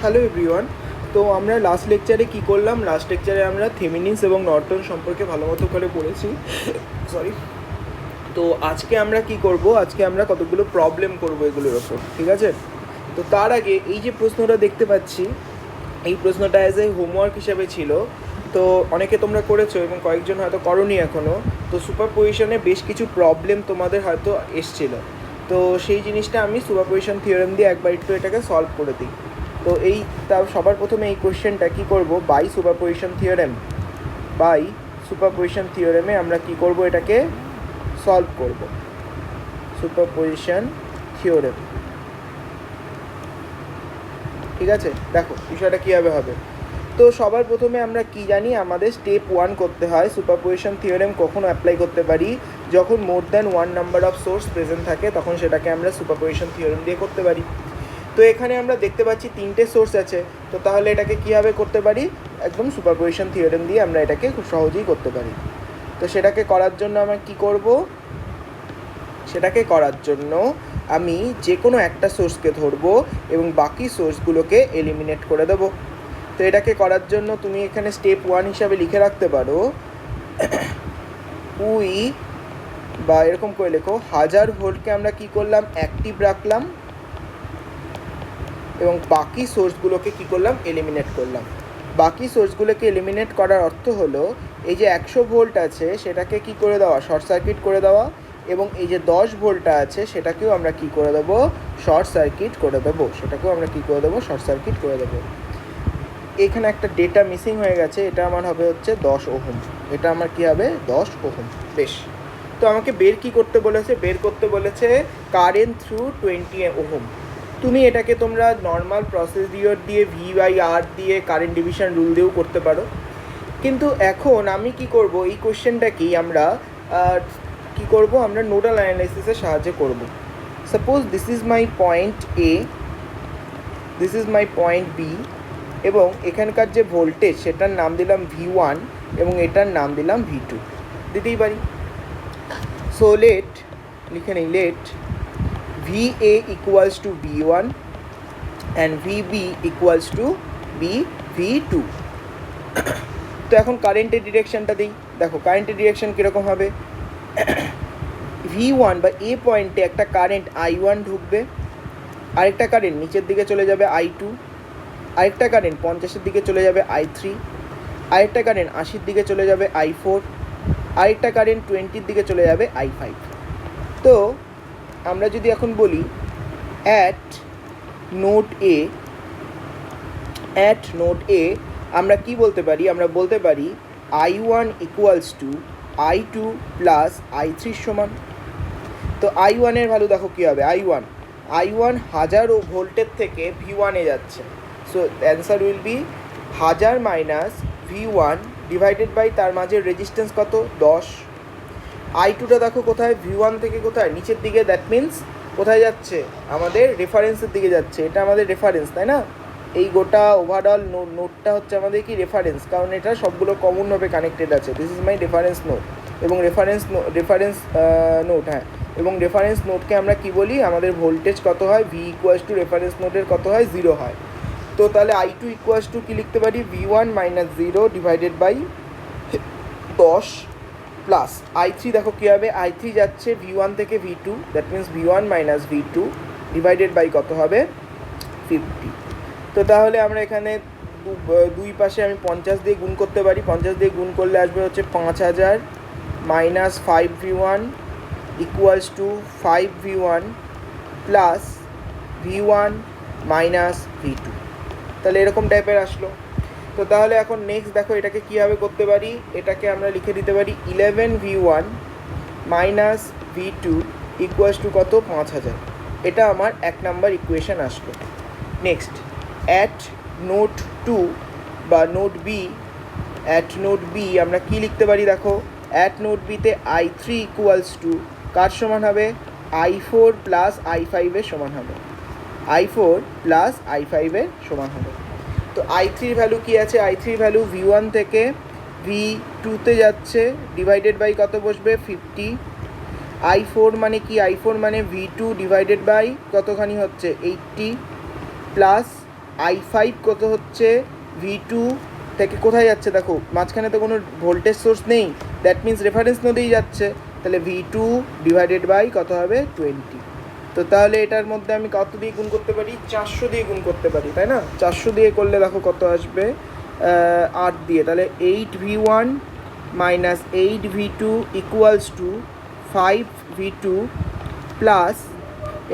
Hello everyone. তো আমরা last লেকচারে কী করলাম, লাস্ট লেকচারে আমরা থেমিনিনস এবং নর্টন সম্পর্কে ভালো মতো করে পড়েছি। সরি। তো আজকে আমরা কি করব, আজকে আমরা কতগুলো প্রবলেম করব এগুলোর ওপর, ঠিক আছে? তো তার আগে এই যে প্রশ্নটা দেখতে পাচ্ছি, এই প্রশ্নটা অ্যাজ এ হোমওয়ার্ক হিসেবে ছিল। তো অনেকে তোমরা করেছো এবং কয়েকজন হয়তো করোনি এখনও। তো সুপারপজিশনে বেশ কিছু প্রবলেম তোমাদের হয়তো এসছিলো। তো সেই জিনিসটা আমি সুপারপজিশন থিওরেম দিয়ে একবার একটু এটাকে সলভ করে দিই। তো এই তাও সবার প্রথমে এই কোয়েশ্চেনটা কী করব, বাই সুপারপজিশন থিওরেমে আমরা কি করব, এটাকে সলভ করব। সুপারপজিশন থিওরেম, ঠিক আছে? দেখো বিষয়টা কীভাবে হবে। তো সবার প্রথমে আমরা কি জানি, আমাদের স্টেপ 1 করতে হয়। সুপারপজিশন থিওরেম কখন অ্যাপ্লাই করতে পারি, যখন more than 1 number of swords present থাকে, তখন সেটাকে আমরা সুপারপজিশন থিওরেম দিয়ে করতে পারি। তো এখানে আমরা দেখতে পাচ্ছি 3টে সোর্স আছে। তো তাহলে এটাকে কীভাবে করতে পারি, একদম সুপারপজিশন থিওরেম দিয়ে আমরা এটাকে খুব সহজেই করতে পারি। তো সেটাকে করার জন্য আমরা কি করব, সেটাকে করার জন্য আমি যে কোনো একটা সোর্সকে ধরবো এবং বাকি সোর্সগুলোকে এলিমিনেট করে দেবো। তো এটাকে করার জন্য তুমি এখানে স্টেপ 1 হিসাবে লিখে রাখতে পারো, উই বা এরকম করে লেখো, 1000 ভোল্টকে আমরা কি করলাম, অ্যাক্টিভ রাখলাম এবং বাকি সোর্সগুলোকে কি করলাম, এলিমিনেট করলাম। বাকি সোর্সগুলোকে এলিমিনেট করার অর্থ হলো এই যে 100 ভোল্ট আছে সেটাকে কি করে দেওয়া, শর্ট সার্কিট করে দেওয়া, এবং এই যে 10 ভোল্টটা আছে সেটাকেও আমরা কি করে দেবো, শর্ট সার্কিট করে দেবো। শর্ট সার্কিট করে দেবো। এখানে একটা ডেটা মিসিং হয়ে গেছে, এটা আমার হবে হচ্ছে 10 ওহম। এটা আমার কি হবে, 10 ওহম। বেশ। তো আমাকে বের কি করতে বলেছে, বের করতে বলেছে কারেন্ট থ্রু 20 ওহম। তুমি এটাকে তোমরা নর্মাল প্রসিডিওর দিয়ে V/R দিয়ে কারেন্ট ডিভিশন রুল দিয়েও করতে পারো। কিন্তু এখন আমি কি করব, এই কোশ্চেনটাকেই আমরা কি করব, আমরা নোডাল অ্যানালাইসিসের সাহায্যে করব। Suppose this is my point A, this is my point B, এবং এখানকার যে ভোল্টেজ সেটার নাম দিলাম V1 এবং এটার নাম দিলাম V2, দিতেই পারি। সো লিখে নেই, let VA equals to V1 and VB equals to V2। তো এখন কারেন্টের ডিরেকশানটা দিই। দেখো কারেন্টের ডিরেকশান কীরকম হবে, V1 বা এ পয়েন্টে একটা কারেন্ট I1 ঢুকবে, আরেকটা কারেন্ট নিচের দিকে চলে যাবে I2, আরেকটা কারেন্ট 50-এর দিকে চলে যাবে I3, আরেকটা কারেন্ট 80-র দিকে চলে যাবে I4, আরেকটা কারেন্ট 20-র দিকে চলে যাবে I5। তো আমরা যদি এখন বলি অ্যাট নোড এ আমরা কি বলতে পারি, আমরা বলতে পারি I1 equals to I2 plus I3 সমান। তো I1 এর ভ্যালু দেখো কী হবে, I1 1000 ভোল্টের থেকে V1-এ যাচ্ছে। So answer will be 1000 minus V1 divided by তার মাঝে রেজিস্ট্যান্স কত, 10। I2টা দেখো কোথায়, V1 থেকে কোথায়, নিচের দিকে। দ্যাট মিন্স কোথায় যাচ্ছে, আমাদের রেফারেন্সের দিকে যাচ্ছে। এটা আমাদের রেফারেন্স, তাই না? এই গোটা ওভারঅল নোটটা হচ্ছে আমাদের কি রেফারেন্স, কারণ এটা সবগুলো কমনভাবে কানেক্টেড আছে। This is my reference note এবং রেফারেন্স নোট, হ্যাঁ। এবং রেফারেন্স নোটকে আমরা কি বলি, আমাদের ভোল্টেজ কত হয়, V ইকুয়ালস টু রেফারেন্স নোটের কত হয়, 0 হয়। তো তাহলে I2 ইকুয়ালস টু কী লিখতে পারি, V1 minus 0 divided by 10 plus I3 দেখো কী হবে, I3 যাচ্ছে V1 থেকে V2, that means V1 minus V2 divided by কত হবে, 50। তো তাহলে আমরা এখানে দুই পাশে আমি 50 দিয়ে গুণ করতে পারি। 50 দিয়ে গুণ করলে আসবে হচ্ছে 5000 minus 5V1 equals to 5V1 plus V1 minus V2। তাহলে এরকম টাইপের আসলো। তো তাহলে এখন নেক্সট দেখো এটাকে কীভাবে করতে পারি, এটাকে আমরা লিখে দিতে পারি 11V1 minus V2 equals to কত, 5000। এটা আমার 1 নাম্বার ইকুয়েশন আসলো। নেক্সট অ্যাট নোড 2 বা নোড বি আমরা কি লিখতে পারি, দেখো অ্যাট নোড বিতে I3 ইকুয়ালস টু কার সমান হবে, I4 প্লাস I5 এর সমান হবে, I4 প্লাস I5 এর সমান হবে। তো I3 ভ্যালু কী আছে, I3 ভ্যালু V1 থেকে V2-তে যাচ্ছে, ডিভাইডেড বাই কত বসবে, 50। I4 মানে কি, I4 মানে V2 ডিভাইডেড বাই কতখানি হচ্ছে, 80 প্লাস i5 কত হচ্ছে v2 থেকে কোথায় যাচ্ছে, দেখো মাঝখানে তো কোনো ভোল্টেজ সোর্স নেই, দ্যাট মিন্স রেফারেন্স নোডেই যাচ্ছে, তাহলে v2 ডিভাইডেড বাই কত হবে 20। তো তাহলে এটার মধ্যে আমি কত দিয়ে গুণ করতে পারি, 400 দিয়ে গুণ করতে পারি, তাই না? 400 দিয়ে করলে দেখো কত আসবে, 8 দিয়ে, তাহলে 8v1 minus 8v2 equals to 5v2 plus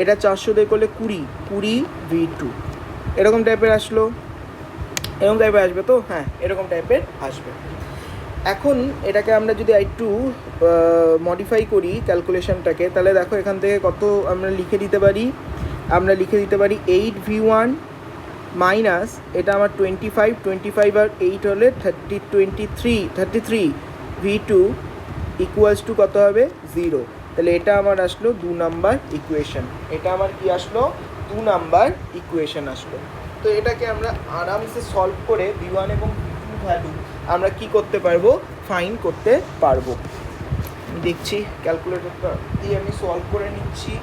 এটা 400 দিয়ে করলে 20v2, এরকম টাইপের আসলো, এরকম টাইপের আসবে তো, হ্যাঁ এরকম টাইপের আসবে। এখন এটাকে আমরা যদি একটু মডিফাই করি ক্যালকুলেশনটাকে, তাহলে দেখো এখান থেকে কত আমরা লিখে দিতে পারি, 8v1 মাইনাস এটা আমার 25 আর 8 হলে 33 v2 ইকুয়ালস টু কত হবে 0। তাহলে এটা আমার আসলো 2 নাম্বার ইকুয়েশন, এটা আমার কি আসলো 2 নাম্বার ইকুয়েশন আসলো। তো এটাকে আমরা আরামসে সলভ করে v1 এবং v2 ভ্যালু আমরা কি করতে পারবো, ফাইন্ড করতে পারবো। দেখছি ক্যালকুলেটরটা দিয়ে আমি সলভ করে নিচ্ছি।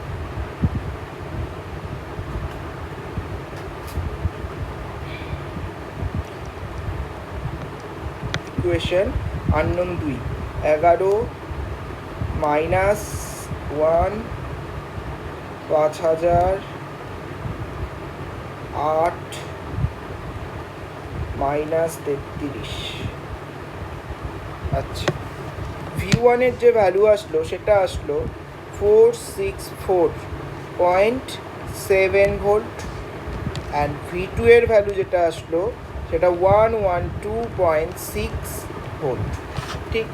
Equation unknown 2, 11 minus 1 5000 8 minus 33। আচ্ছা, v1 এর যে ভ্যালু আসলো সেটা আসলো 464.7 ভোল্ট, অ্যান্ড v2 এর ভ্যালু যেটা আসলো সেটা 112.6 ভোল্ট। ঠিক,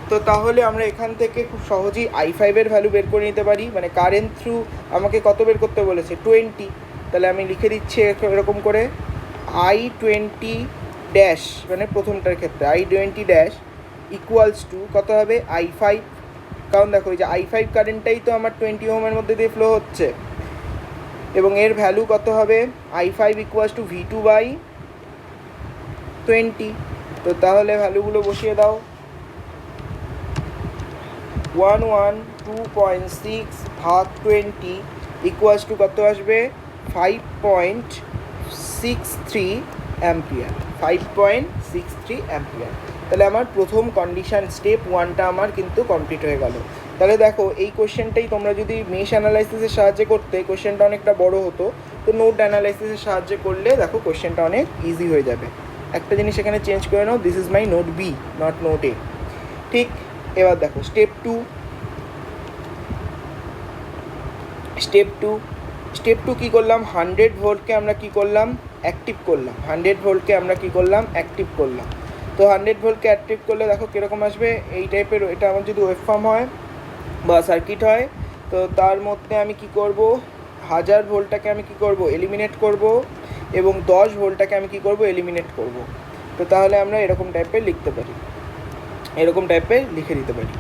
তো তাহলে আমরা এখান থেকে খুব সহজেই i5 এর ভ্যালু বের করে নিতে পারি, মানে কারেন্ট থ্রু আমাকে কত বের করতে বলেছে 20, তাহলে আমি লিখে দিচ্ছি এরকম করে i20 ড্যাশ, মানে প্রথমটার ক্ষেত্রে i20 ড্যাশ ইকুয়ালস টু কত হবে i5, কারণ দেখো এই যে i5 কারেন্টটাই তো আমার 20 ওহমের মধ্যে দিয়ে ফ্লো হচ্ছে, এবং এর ভ্যালু কত হবে i5 equals to v2 by 20। তো তাহলে ভ্যালুগুলো বসিয়ে দাও, 112.6 ভাগ 20 ইকুয়ালস টু কত আসবে 5.63 অ্যাম্পিয়ার, 5.63 অ্যাম্পিয়ার। তাহলে আমার প্রথম কন্ডিশন স্টেপ 1টা আমার কিন্তু কমপ্লিট হয়ে গেল। তাহলে দেখো এই কোশ্চেনটাই তোমরা যদি মেশ অ্যানালাইসিসের সাহায্যে করতে, কোশ্চেনটা অনেকটা বড় হতো, তো নোট অ্যানালাইসিসের সাহায্যে করলে দেখো কোশ্চেনটা অনেক ইজি হয়ে যাবে। একটা জিনিস এখানে চেঞ্জ করে নাও, this is my note B, not note A. ঠিক, এবার দেখো স্টেপ টু কী করলাম, 100 ভোল্টকে আমরা কী করলাম অ্যাক্টিভ করলাম, 100 ভোল্টকে আমরা কী করলাম অ্যাক্টিভ করলাম। তো 100 ভোল্টকে অ্যাক্টিভ করলে দেখো কীরকম আসবে, এই টাইপের। এটা আমার যদি ওয়েভফর্ম হয় বা সার্কিট হয়, তো তার মধ্যে আমি কি করব, 1000 ভোল্টটাকে আমি কি করব এলিমিনেট করব, এবং 10 ভোল্টটাকে আমি কি করব এলিমিনেট করব। তো তাহলে আমরা এরকম টাইপের লিখতে পারি, এরকম টাইপের লিখে দিতে পারি।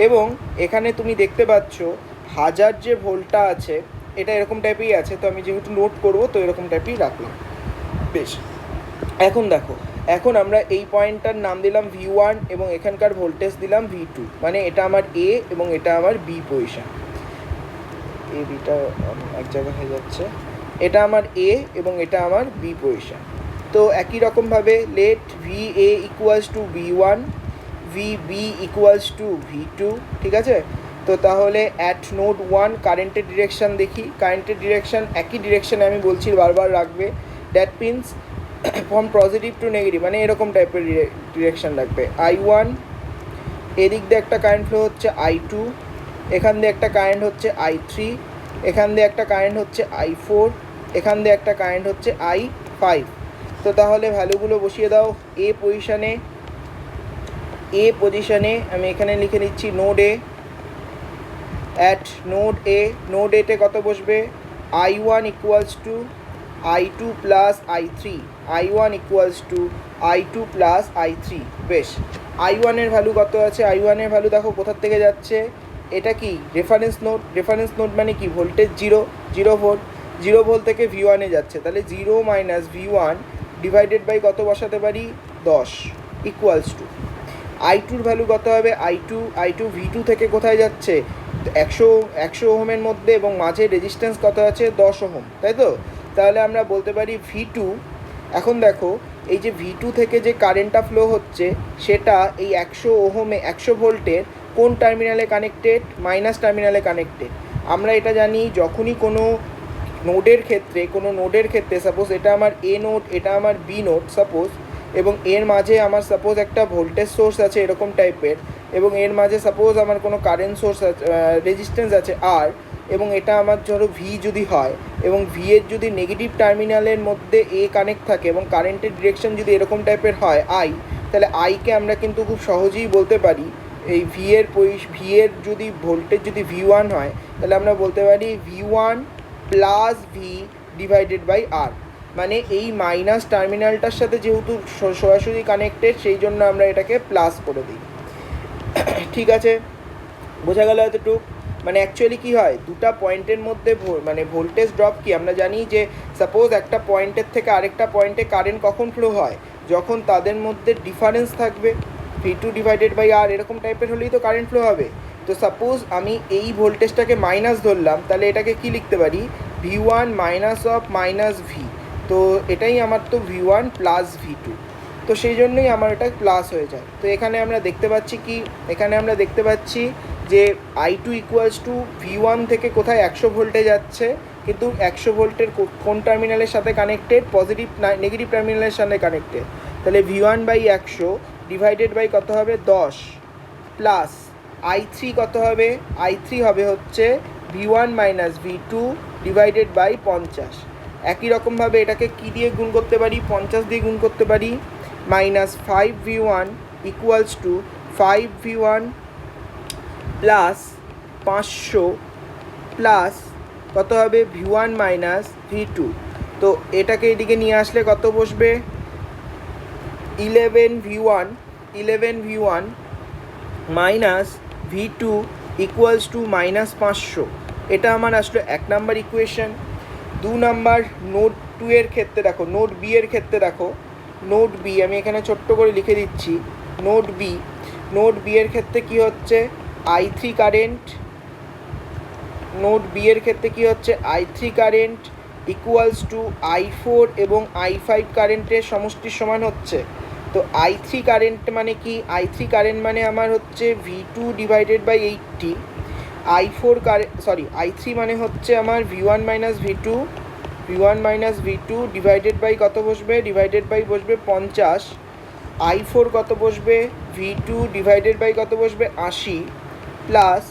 এবং এখানে তুমি দেখতে পাচ্ছ 1000 যে ভোল্টটা আছে এটা এরকম টাইপেই আছে, তো আমি যেহেতু নোট করব তো এরকম টাইপেই রাখলাম। বেশ, এখন দেখো, এখন আমরা এই পয়েন্টটার নাম দিলাম v1 এবং এখানকার ভোল্টেজ দিলাম v2, মানে এটা আমার a এবং এটা আমার b পজিশন। এ বিটা এক জায়গায় হয়ে যাচ্ছে, এটা আমার a এবং এটা আমার b পজিশন। তো একই রকমভাবে let va equals to v1, vb equals to v2, ঠিক আছে? তো তাহলে অ্যাট নোড 1 কারেন্টের ডিরেকশান দেখি, কারেন্টের ডিরেকশান একই ডিরেকশানে আমি বলছি বারবার রাখবে, that means from positive to negative, মানে এরকম টাইপের ডিরেকশান রাখবে। i1, এদিক দিয়ে একটা কারেন্ট ফ্লো হচ্ছে i2, এখান দিয়ে একটা কারেন্ট হচ্ছে i3, এখান দিয়ে একটা কারেন্ট হচ্ছে i4, এখান দিয়ে একটা কারেন্ট হচ্ছে i5। তো তাহলে ভ্যালুগুলো বসিয়ে দাও এ পজিশনে আমি এখানে লিখে নিচ্ছি নোড এ, অ্যাট নোড এতে কত বসবে, i1 equals to i2 plus i3, i1 equals to i2 plus i3। বেশ, i1 এর ভ্যালু কত আছে, i1 এর ভ্যালু দেখো কোথার থেকে যাচ্ছে, এটা কি রেফারেন্স নোড মানে কি ভোল্টেজ 0 ভোল্ট থেকে v1 এ যাচ্ছে, তাহলে 0 মাইনাস v1 ডিভাইডেড বাই কত বসাতে পারি 10 ইকুয়ালস টু i2 এর ভ্যালু কত হবে, i2 v2 থেকে কোথায় যাচ্ছে 100 ওহমের মধ্যে, এবং মাঝে রেজিস্ট্যান্স কত আছে 10 ওহম, তাই তো? তাহলে আমরা বলতে পারি V2। এখন দেখো এই যে V2 থেকে যে কারেন্টটা ফ্লো হচ্ছে সেটা এই 100 ওহমে 100 ভোল্টের কোন টার্মিনালে কানেক্টেড? মাইনাস টার্মিনালে কানেক্টেড। আমরা এটা জানি যখনই কোনো নোডের ক্ষেত্রে সাপোজ এটা আমার এ নোড, এটা আমার বি নোড সাপোজ, এবং এর মাঝে আমার সাপোজ একটা ভোল্টেজ সোর্স আছে এরকম টাইপের, এবং এর মাঝে সাপোজ আমার কোনো কারেন্ট সোর্স আছে, রেজিস্ট্যান্স আছে আর, এবং এটা আমার ধরো ভি যদি হয় এবং ভি এর যদি নেগেটিভ টার্মিনালের মধ্যে এ কানেক্ট থাকে এবং কারেন্টের ডিরেকশন যদি এরকম টাইপের হয় আই, তাহলে আইকে আমরা কিন্তু খুব সহজেই বলতে পারি এই ভি এর যদি ভোল্টেজ যদি V1 হয় তাহলে আমরা বলতে পারি V1 plus V divided by R. মানে এই মাইনাস টার্মিনালটার সাথে যেহেতু সরাসরি কানেক্টেড সেই জন্য আমরা এটাকে প্লাস করে দিই। ঠিক আছে, বোঝা গেল এতটুকু? মানে অ্যাকচুয়ালি কী হয়, দুটা পয়েন্টের মধ্যে মানে ভোল্টেজ ড্রপ কি আমরা জানি যে সাপোজ একটা পয়েন্টের থেকে আরেকটা পয়েন্টে কারেন্ট কখন ফ্লো হয়? যখন তাদের মধ্যে ডিফারেন্স থাকবে, V2 ডিভাইডেড বাই আর এরকম টাইপের হলেই তো কারেন্ট ফ্লো হবে। তো সাপোজ আমি এই ভোল্টেজটাকে মাইনাস ধরলাম, তাহলে এটাকে কি লিখতে পারি? V1 minus of minus V. তো এটাই আমার তো V1 প্লাস V2, তো সেই জন্যই আমার এটা প্লাস হয়ে যায়। তো এখানে আমরা দেখতে পাচ্ছি কি, এখানে আমরা দেখতে পাচ্ছি যে I2 ইকুয়ালস টু V1 থেকে কোথায় 100 ভোল্টে যাচ্ছে, কিন্তু 100 ভোল্টের কোন টার্মিনালের সাথে কানেক্টেড? পজিটিভ নেগেটিভ টার্মিনালের সাথে কানেক্টেড। তাহলে V1 বাই 100 ডিভাইডেড বাই কত হবে? 10 প্লাস I3 কত হবে? I3 হবে হচ্ছে V1 minus V2 divided by 50। একই রকমভাবে এটাকে কী দিয়ে গুণ করতে পারি? 50 দিয়ে গুণ করতে পারি। Minus 5V1 equals to 5V1 plus 500 plus কত হবে? V1 minus V2। তো এটাকে এদিকে নিয়ে আসলে কত বসবে? 11V1 minus V2 equals to minus 500। এটা আমার আসলে 1 নাম্বার ইকুয়েশন। 2 নাম্বার নোড 2 এর ক্ষেত্রে দেখো, নোড বি এর ক্ষেত্রে দেখো, নোড বি আমি এখানে ছোট্ট করে লিখে দিচ্ছি। নোড বি এর ক্ষেত্রে কি হচ্ছে? I3 কারেন্ট, নোড বি এর ক্ষেত্রে কি হচ্ছে? I3 current equals to I4 এবং I5 কারেন্টের সমষ্টির সমান হচ্ছে। তো I3 কারেন্ট মানে কি? I3 কারেন্ট মানে আমার হচ্ছে V2 ডিভাইডেড বাই 80। I3 মানে হচ্ছে আমার V1 minus V2 divided by কত বসবে? ডিভাইডেড বাই বসবে 50। I4 কত বসবে? V2 ডিভাইডেড বাই কত বসবে? 80 প্লাস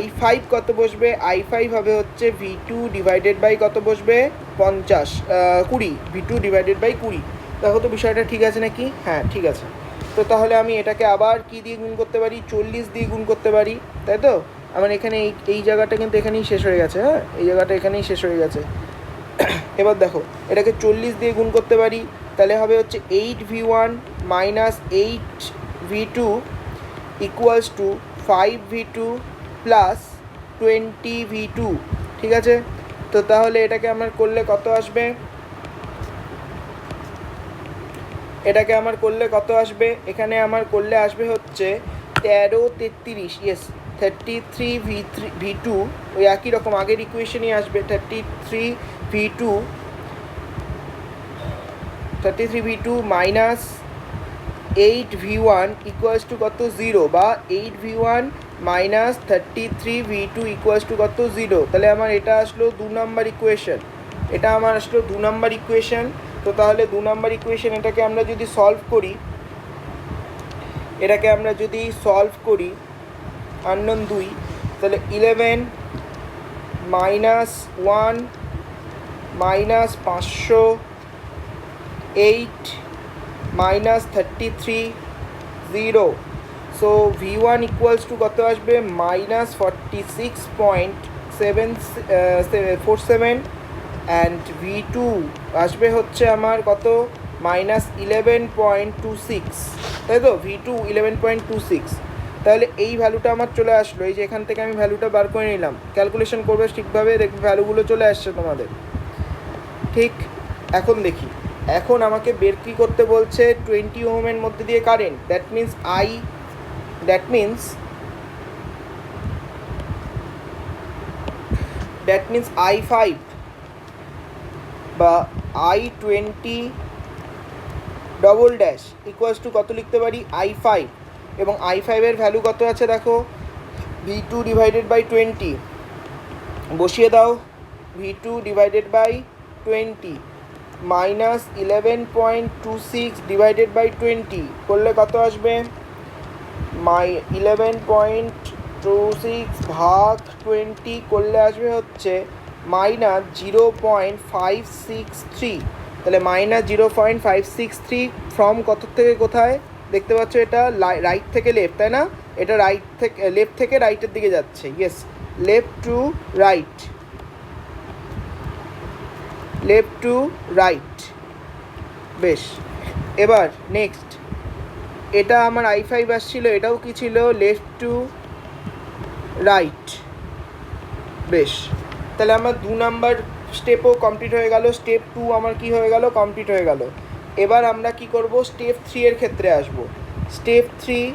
I5 কত বসবে? I5 হবে হচ্ছে V2 ডিভাইডেড বাই কত বসবে? 20 V2 ডিভাইডেড বাই 20। দেখো তো বিষয়টা ঠিক আছে নাকি? হ্যাঁ ঠিক আছে। তো তাহলে আমি এটাকে আবার কি দিয়ে গুণ করতে পারি? 40 দিয়ে গুণ করতে পারি, তাই তো? আমার এখানে এই জায়গাটা কিন্তু এখানেই শেষ হয়ে গেছে। হ্যাঁ, এই জায়গাটা এখানেই শেষ হয়ে গেছে। এবার দেখো এটাকে 40 দিয়ে গুণ করতে পারি, তাহলে হবে হচ্ছে 8V1 minus 8V2 equals to 5V2 plus 20V2। ঠিক আছে, তো তাহলে এটাকে আমার করলে কত আসবে? এখানে আমার করলে আসবে হচ্ছে 1333, ইয়েস 33V2, ওই একই রকম আগের ইকুয়েশনই আসবে। 33V2 minus 8V1 equals to কত? 0, বা 8V1 minus 33V2 equals to কত? 0। তাহলে আমার এটা আসলো 2 নাম্বার ইকুয়েশন। তো তাহলে 2 নাম্বার ইকুয়েশন, এটাকে আমরা যদি সলভ করি আননোন 2, তাহলে 11 minus 1 minus 500 8 minus 33 0। So V1 equals to কত আসবে? মাইনাস 46.47 অ্যান্ড V2 আসবে হচ্ছে আমার কত? মাইনাস 11.26, তাই তো? V2 11.26। তাহলে এই ভ্যালুটা আমার চলে আসলো। এই যে এখান থেকে আমি ভ্যালুটা বার করে নিলাম, ক্যালকুলেশন করবে ঠিকভাবে, দেখবে ভ্যালুগুলো চলে আসছে তোমাদের। ঠিক, এখন দেখি, এখন আমাকে বের কি করতে বলছে? 20 ওহমের মধ্যে দিয়ে কারেন্ট, দ্যাট মিন্স I5 বা I20 double dash equals to কত লিখতে পারি I5, এবং I5-এর ভ্যালু কত আছে দেখো V2 ডিভাইডেড বাই 20, বসিয়ে দাও V2 divided by 20 minus 11.26 divided by 20 করলে কত আসবে 11.26 ভাগ 20 করলে আসবে হচ্ছে -0.563, তাহলে -0.563 ফ্রম কত থেকে কোথায় দেখতে পাচ্ছ, এটা রাইট থেকে লেফট, তাই না? এটা রাইট থেকে লেফট থেকে রাইটের দিকে যাচ্ছে, yes, left to right, left to right. বেশ, এবার নেক্সট, এটা আমার I5 আসছিল, এটাও কি ছিল লেফট টু রাইট। বেশ, তাহলে আমার 2 নাম্বার স্টেপও কমপ্লিট হয়ে গেল, স্টেপ 2 আমার কি হয়ে গেল, কমপ্লিট হয়ে গেল। এবার আমরা কি করব, স্টেপ 3 এর ক্ষেত্রে আসব। স্টেপ 3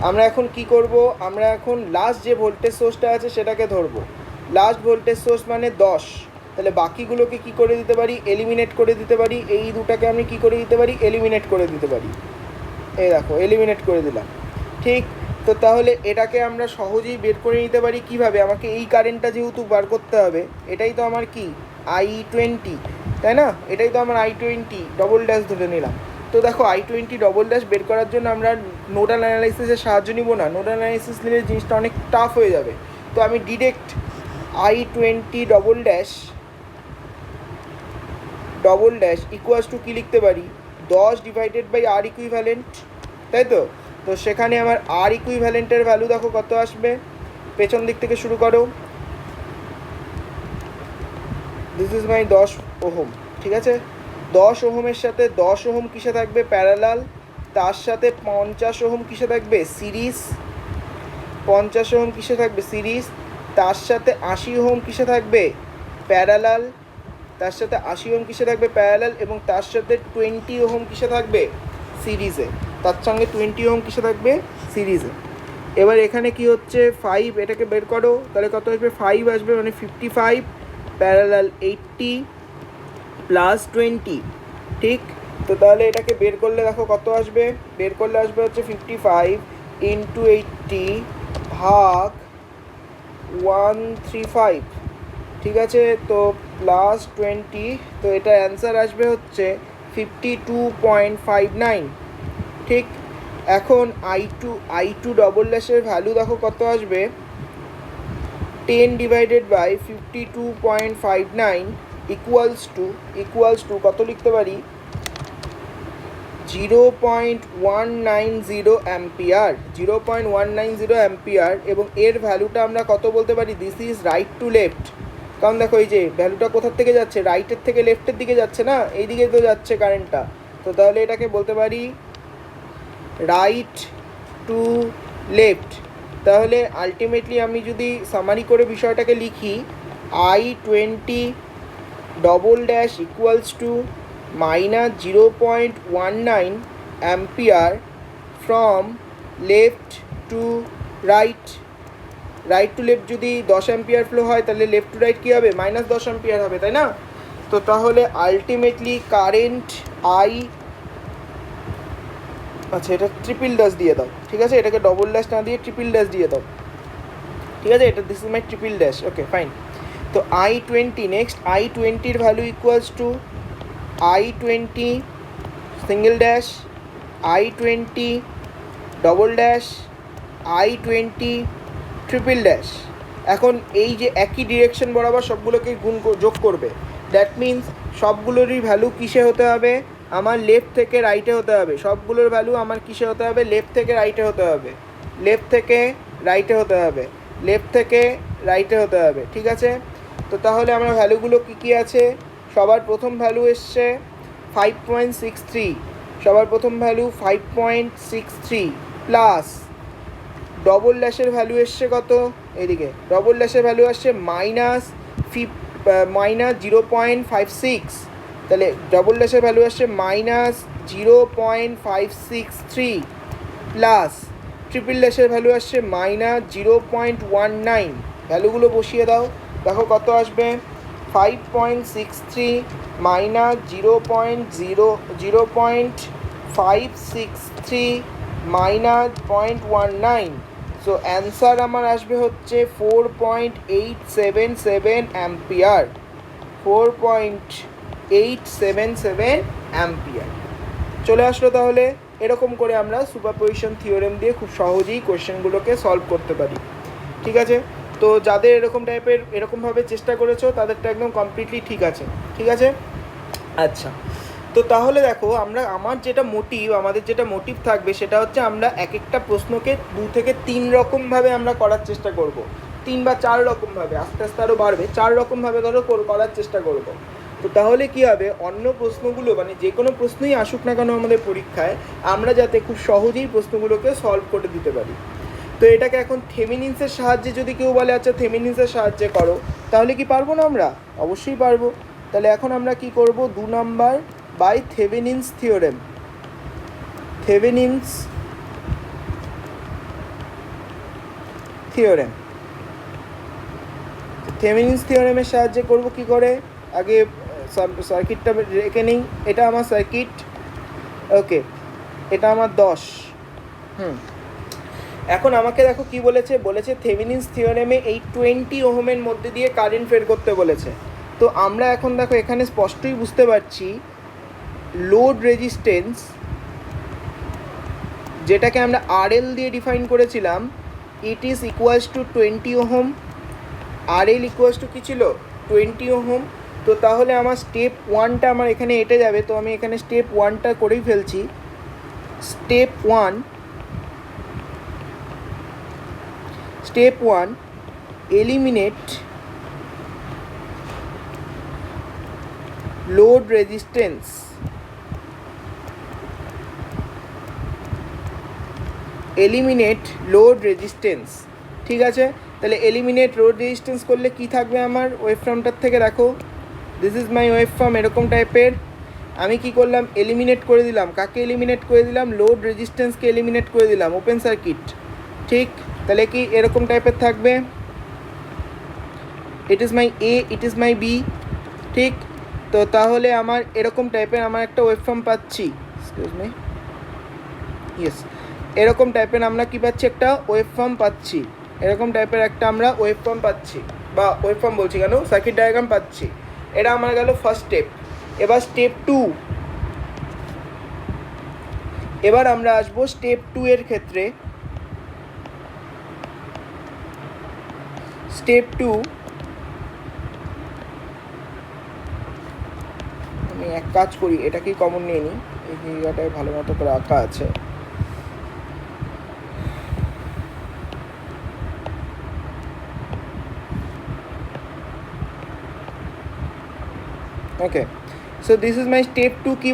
আমরা এখন কি করব, আমরা এখন লাস্ট যে ভোল্টেজ সোর্সটা আছে সেটাকে ধরবো। লাস্ট ভোল্টেজ সোর্স মানে 10, তাহলে বাকিগুলোকে কি করে দিতে পারি, এলিমিনেট করে দিতে পারি। এই দুটাকে আমি কি করে দিতে পারি, এলিমিনেট করে দিতে পারি। এই দেখো এলিমিনেট করে দিলাম, ঠিক। তো তাহলে এটাকে আমরা সহজেই বের করে নিতে পারি কিভাবে, আমাকে এই কারেন্টটা যেহেতু বার করতে হবে, এটাই তো আমার কি I20, তাই না? এটাই তো আমার I20 ডবল ড্যাশ ধরে নিলাম। তো দেখো I20 ডবল ড্যাশ বের করার জন্য আমরা নোডাল অ্যানালাইসিসের সাহায্য নিব না, নোডাল অ্যানালাইসিস নিলে জিনিসটা অনেক টাফ হয়ে যাবে। তো আমি direct I20 double dash equals to কী লিখতে পারি, 10 ডিভাইডেড বাই R ইকুইভ্যালেন্ট, তাই তো? তো সেখানে আমার R ইকুইভ্যালেন্টের ভ্যালু দেখো কত আসবে, পেছন দিক থেকে শুরু করো, দিস ইজ মাই 10 ওহম, ঠিক আছে? 10 ওহমের সাথে 10 ওহম কিসে থাকবে, প্যারালাল, তার সাথে 50 ওহম কিসে থাকবে, সিরিজ, 50 ওহম কিসে থাকবে, সিরিজ, তার সাথে 80 ওহম কিসে থাকবে, প্যারালাল, তার সাথে 80 ওহম কিসে থাকবে, প্যারালাল, এবং তার সাথে 20 ওহম কিসে থাকবে, সিরিজে, তার সঙ্গে 20 ওহম কিসে থাকবে, সিরিজে। এবার এখানে কি হচ্ছে 5, এটাকে বের করো, তাহলে কত আসবে, 5 আসবে, মানে 55 প্যারালাল 80 প্লাস 20, ঠিক। তো তাহলে এটাকে বের করলে দেখো কত আসবে, বের করলে আসবে হচ্ছে 55 ইন্টু 80 ভাগ 135, ঠিক আছে? তো প্লাস 20, তো এটা অ্যান্সার আসবে হচ্ছে 52.59, ঠিক। এখন I2 ডবল ড্যাশের ভ্যালু দেখো কত আসবে, 10 ডিভাইডেড বাই 52.59 ইকুয়ালস টু কত লিখতে পারি, 0.190 অ্যাম্পিয়ার, 0.190 অ্যাম্পিয়ার। এবং এর ভ্যালুটা আমরা কত বলতে পারি, this is right to left, কারণ দেখো এই যে ভ্যালুটা কোথার থেকে যাচ্ছে, রাইটের থেকে লেফটের দিকে যাচ্ছে না, এই দিকে তো যাচ্ছে কারেন্টটা। তো তাহলে এটাকে বলতে পারি রাইট টু লেফট। তাহলে আলটিমেটলি আমি যদি সামারি করে বিষয়টাকে লিখি, I20 double dash equals two -0.19 ampere from left to right. Right to left যদি 10 অ্যাম্পিয়ার ফ্লো হয়, তাহলে লেফট টু রাইট কী হবে, -10 অ্যাম্পিয়ার হবে, তাই না? তো তাহলে আলটিমেটলি কারেন্ট আচ্ছা, এটা ট্রিপল ড্যাশ দিয়ে দাও, ঠিক আছে? এটাকে ডবল ড্যাশ না দিয়ে ট্রিপল ড্যাশ দিয়ে দাও, ঠিক আছে? এটা this is my triple dash, okay fine. তো I20, নেক্সট I20-র value equals to I20 single dash, I20 double dash, I20 triple dash. এখন এই যে একই ডিরেকশন বরাবর সবগুলোকে যোগ করবে, দ্যাট মিন্স সবগুলোরই ভ্যালু কিসে হতে হবে, আমার লেফট থেকে রাইটে হতে হবে। সবগুলোর ভ্যালু আমার কিসে হতে হবে, লেফট থেকে রাইটে হতে হবে, লেফট থেকে রাইটে হতে হবে, লেফট থেকে রাইটে হতে হবে, ঠিক আছে? তো তাহলে আমরা ভ্যালুগুলো কী আছে, সবার প্রথম ভ্যালু এসছে 5.63, সবার প্রথম ভ্যালু 5.63 প্লাস ডবল ড্যাশের ভ্যালু এসছে কত, এদিকে ডবল ড্যাশের ভ্যালু আসছে -0.56, তাহলে ডবল ড্যাশের ভ্যালু আসছে -0.563 প্লাস ট্রিপল ড্যাশের ভ্যালু আসছে -0.19। ভ্যালুগুলো বসিয়ে দাও, দেখো কত আসবে, 5.63 মাইনাস 0.563 মাইনাস 0.19, সো অ্যান্সার আমার আসবে হচ্ছে 4.877 অ্যাম্পিয়ার, 4.877 অ্যাম্পিয়ার চলে আসলো। তাহলে এরকম করে আমরা সুপারপজিশন থিওরেম দিয়ে খুব সহজেই কোয়েশ্চেনগুলোকে সলভ করতে পারি। ঠিক আছে, তো যাদের এরকম টাইপের এরকমভাবে চেষ্টা করেছো তাদেরটা একদম কমপ্লিটলি ঠিক আছে। ঠিক আছে, আচ্ছা, তো তাহলে দেখো আমাদের যেটা মোটিভ থাকবে সেটা হচ্ছে আমরা এক একটা প্রশ্নকে 2 থেকে 3 রকমভাবে আমরা করার চেষ্টা করব, 3 বা 4 রকমভাবে, আস্তে আস্তে আরও বাড়বে, 4 রকমভাবে ধরো করার চেষ্টা করব। তো তাহলে কি হবে, অন্য প্রশ্নগুলো মানে যে কোনো প্রশ্নই আসুক না কেন আমাদের পরীক্ষায়, আমরা যাতে খুব সহজেই প্রশ্নগুলোকে সলভ করে দিতে পারি। তো এটাকে এখন থেভেনিন্সের সাহায্যে যদি কেউ বলে আচ্ছা থেভেনিন্সের সাহায্যে করো, তাহলে কি পারবো না আমরা? অবশ্যই পারবো। তাহলে এখন আমরা কি করব, 2 নাম্বার বাই থেভেনিন্স থিওরেম। থেভেনিন্স থিওরেমের সাহায্যে করব কি করে, আগে সার্কিটটা রেখে নিই। এটা আমার সার্কিট, ওকে, এটা আমার 10। এখন আমাকে দেখো কি বলেছে থেভেনিন্স থিওরেমে এই 20 ওহমের মধ্যে দিয়ে কারেন্ট বের করতে বলেছে। তো আমরা এখন দেখো এখানে স্পষ্টই বুঝতে পারছি লোড রেজিস্ট্যান্স, যেটাকে আমরা আরএল দিয়ে ডিফাইন করেছিলাম, it is equals to 20 ohm. RL equals to কী ছিল, 20 ওহম। তো তাহলে আমার স্টেপ 1টা আমার এখানে এঁটে যাবে, তো আমি এখানে স্টেপ 1টা করেই ফেলছি। Step 1 eliminate load resistance. ঠিক আছে, তাহলে এলিমিনেট লোড রেজিস্ট্যান্স করলে কি থাকবে আমার ওয়েভফর্মটার থেকে, দেখো দিস ইজ মাই ওয়েভফর্ম এরকম টাইপের। আমি কি করলাম, এলিমিনেট করে দিলাম, কাকে এলিমিনেট করে দিলাম, লোড রেজিস্ট্যান্সকে এলিমিনেট করে দিলাম, ওপেন সার্কিট। ঠিক, তাহলে কি এরকম টাইপের থাকবে, it is my A, it is my B. ঠিক, তো তাহলে আমার এরকম টাইপের আমার একটা ওয়েভফর্ম পাচ্ছি, এক্সকিউজ মি, ইয়েস, এরকম টাইপের আমরা কি পাচ্ছি, একটা ওয়েভফর্ম পাচ্ছি, এরকম টাইপের একটা আমরা ওয়েভফর্ম পাচ্ছি, বা ওয়েভফর্ম বলছি কেন, সার্কিট ডায়াগ্রাম পাচ্ছি। এটা আমার গেল ফার্স্ট স্টেপ। এবার স্টেপ 2, এবার আমরা আসবো স্টেপ 2 এর ক্ষেত্রে। স্টেপ 2 আমি এক কাজ করি, এটাকেই কমন নিয়ে নিই, এই জায়গাটায় ভালো মতো করে আঁকা আছে। Okay, so this is my step 2। কী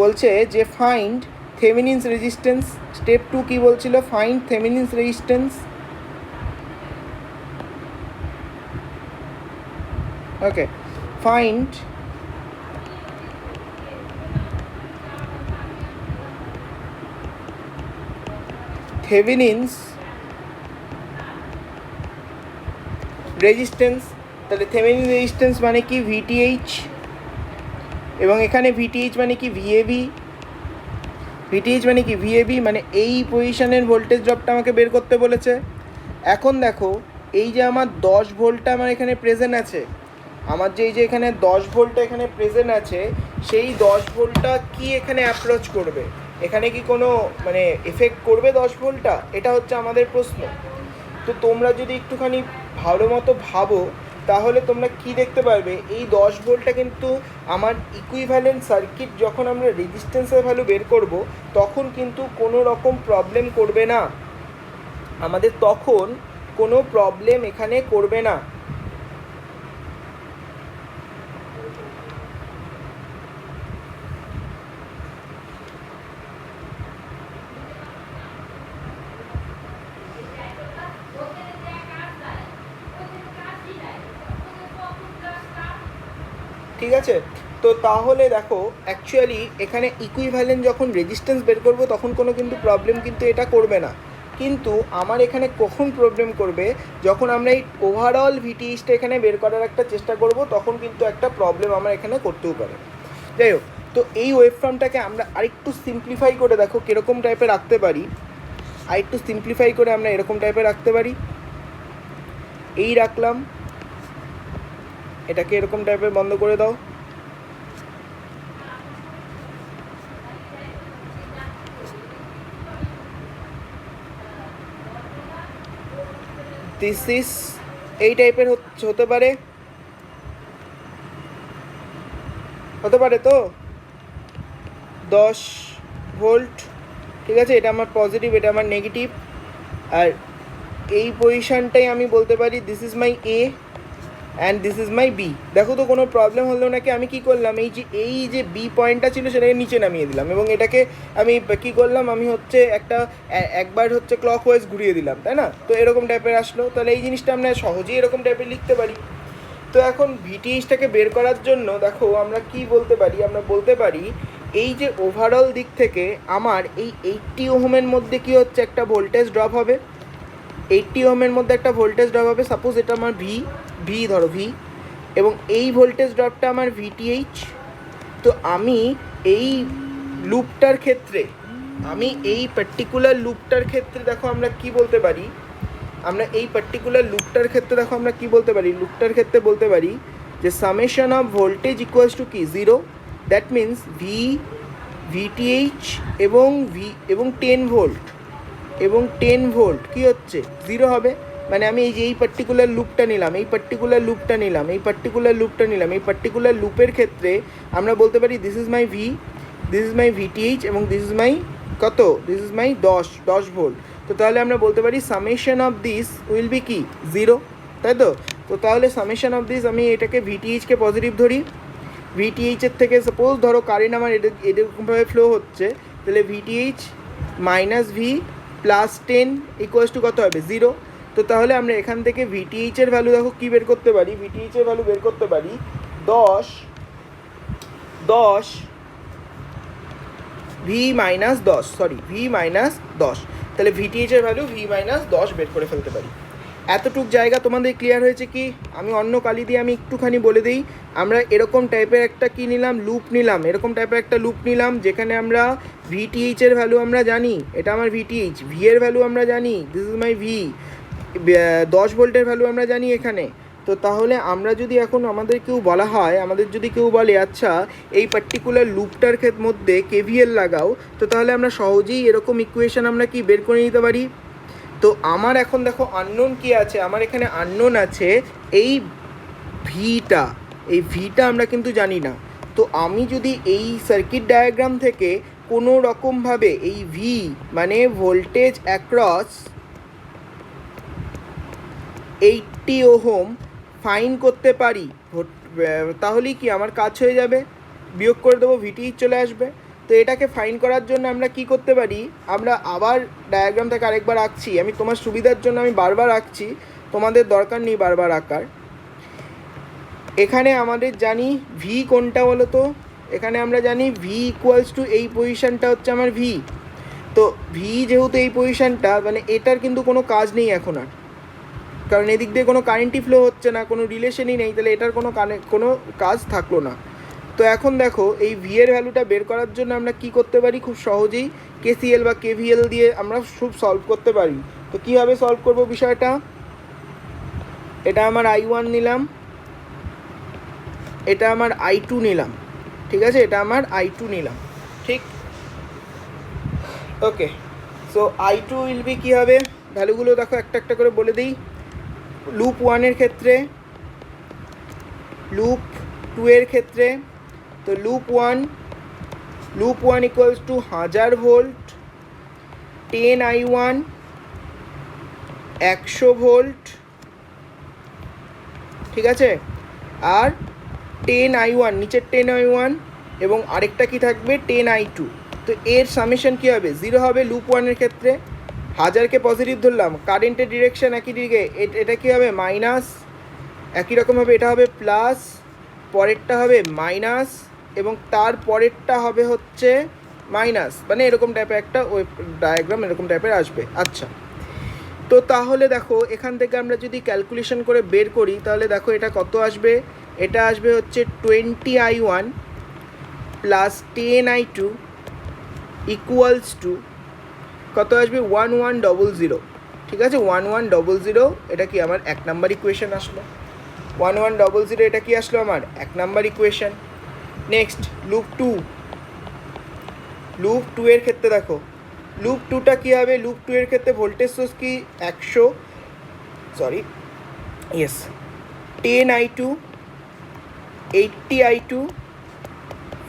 বলছে যে ফাইন্ড থেভেনিন্স রেজিস্ট্যান্স। স্টেপ 2 কী বলছিল, find Thevenin's resistance. Okay, find Thevenin's resistance. তাহলে থেভেনিন রেজিস্ট্যান্স মানে কি, ভিটিএইচ, এবং এখানে ভিটিএইচ মানে কি, ভিএবি। ভিটিএইচ মানে কি, ভিএবি, মানে এই পজিশনের ভোল্টেজ ড্রপটা আমাকে বের করতে বলেছে। এখন দেখো এই যে আমার 10 ভোল্টটা আমার এখানে প্রেজেন্ট আছে, আমার যে এই যে এখানে 10 ভোল্টটা এখানে প্রেজেন্ট আছে, সেই 10 ভোল্টটা কি এখানে অ্যাপ্রোচ করবে, এখানে কি কোনো মানে এফেক্ট করবে 10 ভোল্টটা, এটা হচ্ছে আমাদের প্রশ্ন। তো তোমরা যদি একটুখানি ভালো মতো ভাবো তাহলে তোমরা কি দেখতে পারবে, এই 10 ভোল্টটা কিন্তু আমার ইকুইভ্যালেন্ট সার্কিট, যখন আমরা রেজিস্ট্যান্সের ভ্যালু বের করব তখন কিন্তু কোনো রকম প্রবলেম করবে না আমাদের, তখন কোনো প্রবলেম এখানে করবে না। ঠিক আছে, তো তাহলে দেখো অ্যাকচুয়ালি এখানে ইকুইভ্যালেন্ট যখন রেজিস্ট্যান্স বের করবো তখন কোনো কিন্তু প্রবলেম কিন্তু এটা করবে না। কিন্তু আমার এখানে কখন প্রবলেম করবে, যখন আমরা এই ওভারঅল ভিটিএইচটা এখানে বের করার একটা চেষ্টা করব, তখন কিন্তু একটা প্রবলেম আমার এখানে করতেও পারে। যাই হোক, তো এই ওয়েভফর্মটাকে আমরা আরেকটু সিম্পলিফাই করে দেখো কীরকম টাইপের রাখতে পারি। আরেকটু সিম্পলিফাই করে আমরা এরকম টাইপের রাখতে পারি। এই রাখলাম, এটাকে এরকম টাইপের বন্ধ করে দাও। দিস ইজ এই টাইপের হতে পারে, তো 10 ভোল্ট, ঠিক আছে। এটা আমার পজিটিভ, এটা আমার নেগেটিভ। আর এই পজিশানটাই আমি বলতে পারি this is my A and this is my B. দেখো তো কোনো প্রবলেম হলো নাকি? আমি কি করলাম, এই যে বি পয়েন্টটা ছিল সেটাকে নিচে নামিয়ে দিলাম, এবং এটাকে আমি কি করলাম, আমি হচ্ছে একবার হচ্ছে ক্লকওয়াইজ ঘুরিয়ে দিলাম, তাই না? তো এরকম টাইপের আসলো। তাহলে এই জিনিসটা আমরা সহজেই এরকম টাইপের লিখতে পারি। তো এখন ভিটিএইচটাকে বের করার জন্য দেখো আমরা কি বলতে পারি, আমরা বলতে পারি এই যে ওভারঅল দিক থেকে আমার এই 80 ওহমের মধ্যে কি হচ্ছে, একটা ভোল্টেজ ড্রপ হবে। 80 ওহমের মধ্যে একটা ভোল্টেজ ড্রপ হবে। সাপোজ এটা আমার ভি ধরো ভি, এবং এই ভোল্টেজ ড্রপটা আমার ভিটিএইচ। তো আমি এই লুপটার ক্ষেত্রে এই পার্টিকুলার লুপটার ক্ষেত্রে দেখো আমরা কি বলতে পারি, লুপটার ক্ষেত্রে বলতে পারি যে summation of voltage equals to কি 0। দ্যাট মিন্স ভিটিএইচ এবং 10 ভোল্ট কি হচ্ছে 0 হবে। মানে আমি এই পার্টিকুলার লুপটা নিলাম, এই পার্টিকুলার লুপের ক্ষেত্রে আমরা বলতে পারি দিস ইজ মাই ভিটিএইচ এবং দিস ইজ মাই 10 ভোল্ট। তো তাহলে আমরা বলতে পারি summation of this will be কি 0, তাই তো? তো তাহলে সামেশন অফ দিস, আমি এটাকে ভিটিএইচকে পজিটিভ ধরি। ভিটিএইচের থেকে সাপোজ ধরো কারেন্ট আমার এরকমভাবে ফ্লো হচ্ছে, তাহলে VTH minus V plus 10 equals to কত হবে 0। তো তাহলে আমরা এখান থেকে ভিটিএইচের ভ্যালু দেখো কী বের করতে পারি, ভিটিএইচের ভ্যালু বের করতে পারি 10 ভি মাইনাস 10। তাহলে ভিটিএইচের ভ্যালু V-10 বের করে ফেলতে পারি। এতটুক জায়গা তোমাদের ক্লিয়ার হয়েছে কি? আমি অন্য কালি দিয়ে আমি একটুখানি বলে দিই। আমরা এরকম টাইপের একটা কি নিলাম, লুপ নিলাম, যেখানে আমরা ভিটিএইচের ভ্যালু আমরা জানি, এটা আমার ভিটিএইচ, ভি এর ভ্যালু আমরা জানি, দিস ইজ মাই ভি, 10 ভোল্টের ভ্যালু আমরা জানি এখানে। তো তাহলে আমরা যদি এখন আমাদের যদি কেউ বলে আচ্ছা এই পার্টিকুলার লুপটার মধ্যে কেভিএল লাগাও, তো তাহলে আমরা সহজেই এরকম ইকুয়েশন আমরা কি বের করে নিতে পারি। তো আমার এখন দেখো আননোন কি আছে, আমার এখানে আননোন আছে এই ভিটা আমরা কিন্তু জানি না। তো আমি যদি এই সার্কিট ডায়াগ্রাম থেকে কোনো রকমভাবে এই ভি মানে ভোল্টেজ অ্যাক্রস 80 ওহম ফাইন করতে পারি, তাহলেই কি আমার কাজ হয়ে যাবে, বিয়োগ করে দেবো, ভিটিএইচ চলে আসবে। তো এটাকে ফাইন করার জন্য আমরা কি করতে পারি, আমরা আবার ডায়াগ্রামটাকে আরেকবার আঁকছি। আমি তোমার সুবিধার জন্য আমি বারবার আঁকছি, তোমাদের দরকার নেই বারবার আঁকার। এখানে আমাদের জানি ভি কোনটা বলো তো, এখানে আমরা জানি ভি ইকুয়ালস টু এই পজিশানটা হচ্ছে আমার ভি। তো ভি যেহেতু এই পজিশানটা, মানে এটার কিন্তু কোনো কাজ নেই এখন আর, কারণ এদিক দিয়ে কোনো কারেন্টই ফ্লো হচ্ছে না, কোনো রিলেশনই নেই, তাহলে এটার কোনো কাজ থাকলো না। তো এখন দেখো এই ভি এর ভ্যালুটা বের করার জন্য আমরা কি করতে পারি, খুব সহজেই কেসিএল বা কেভিএল দিয়ে আমরা খুব সলভ করতে পারি। তো কীভাবে সলভ করব বিষয়টা, এটা আমার I1 নিলাম, এটা আমার I2 নিলাম, ঠিক আছে, এটা আমার I2 নিলাম, ঠিক। ওকে, সো I2 উইল বি কী হবে, ভ্যালুগুলো দেখো একটা একটা করে বলে দিই। লুপ 1 এর ক্ষেত্রে, লুপ 2 এর ক্ষেত্রে, তো loop 1 equals to 1000 volt, 10 I1, 100 volt, ঠিক আছে। আর 10 I1, নিচের 10 I1 এবং আরেকটা কি থাকবে 10 I2। তো এর সামেশন কী হবে, 0 হবে লুপ 1 এর ক্ষেত্রে। 1000কে পজিটিভ ধরলাম, কারেন্টের ডিরেকশন একই দিকে, এটা কী হবে মাইনাস, একই রকম হবে, এটা হবে প্লাস, পরেরটা হবে মাইনাস, এবং তার পরেরটা হবে হচ্ছে মাইনাস, মানে এরকম টাইপের একটা ওই ডায়াগ্রাম এরকম টাইপের আসবে। আচ্ছা, তো তাহলে দেখো এখান থেকে আমরা যদি ক্যালকুলেশন করে বের করি তাহলে দেখো এটা কত আসবে, এটা আসবে হচ্ছে 20i1 plus 10i2 equals to কত আসবে 1100। ঠিক আছে, 1100 এটা কি আমার 1 নাম্বার ইকুয়েশন আসলো। 1100 এটা কি আসলো আমার 1 নাম্বার ইকুয়েশন। নেক্সট লুপ 2 এর ক্ষেত্রে দেখো লুপ 2টা কী হবে, লুপ 2 এর ক্ষেত্রে ভোল্টেজ সোর্স কি 10i2 80i2